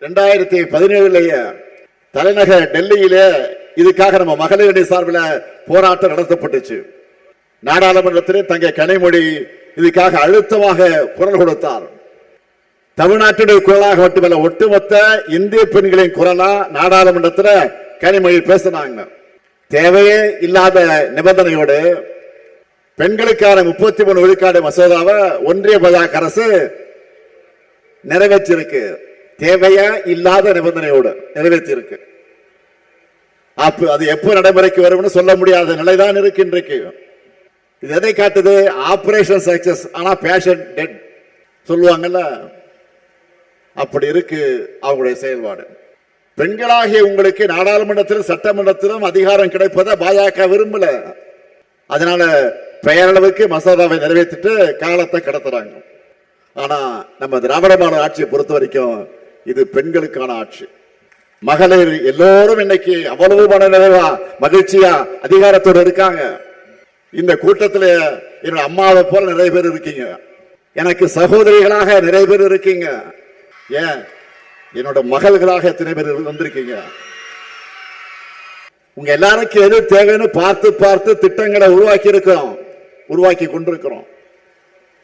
2017 தலைநகர் டெல்லியிலே இதுக்காக நம்ம மகளிரணி சார்பில் போராட்டம் நடத்தப்பட்டுச்சு. நாடாளுமன்றத்திலே தங்க கனிமொழி இதுக்காக அழுத்தமாக குரல் கொடுத்தார். தமிழ்நாட்டுடைய குரலாக மட்டுமல்ல, ஒட்டுமொத்த இந்திய பெண்களின் குரலா நாடாளுமன்றத்தில் கனிமொழி பேசினாங்க. தேவையே இல்லாத நிபந்தனையோடு பெண்களுக்கான 33 விழுக்காடு மசோதாவை ஒன்றிய பாஜக அரசு நிறைவேற்றியிருக்கு. தேவையா இல்லாத நிபந்தனையோடு நிறைவேற்றியிருக்கு. அது எப்போ நடைமுறைக்கு வரும்னு சொல்ல முடியாத நிலைதான் இருக்கு இன்றைக்கு. இது எதை காட்டுது? ஆபரேஷன் சக்சஸ் ஆனா பேஷன் டெட் சொல்லுவாங்கல்ல, அப்படி இருக்கு அவங்களுடைய செயல்பாடு. பெண்களாகிய உங்களுக்கு நாடாளுமன்றத்திலும் சட்டமன்றத்திலும் அதிகாரம் கிடைப்பதை பாஜக விரும்பல. அதனால பெயரளவுக்கு மசோதாவை நிறைவேற்றிட்டு காலத்தை கடத்துறாங்க. ஆனா நம்ம திராவிட மாடல் ஆட்சியை பொறுத்த வரைக்கும் இது பெண்களுக்கான ஆட்சி. மகளிர் எல்லோரும் இன்னைக்கு அவ்வளவு மன நிறைவா மகிழ்ச்சியா அதிகாரத்தோடு இருக்காங்க. இந்த கூட்டத்தில் என்னோட அம்மாவை போல நிறைய பேர் இருக்கீங்க. எனக்கு சகோதரிகளாக நிறைய பேர் இருக்கீங்க. ஏன் என்னோட மகள்களாக எத்தனை பேர் வந்திருக்கீங்க. உங்க எல்லாருக்கும் எது தேவைன்னு பார்த்து பார்த்து திட்டங்களை உருவாக்கி கொண்டிருக்கிறோம்.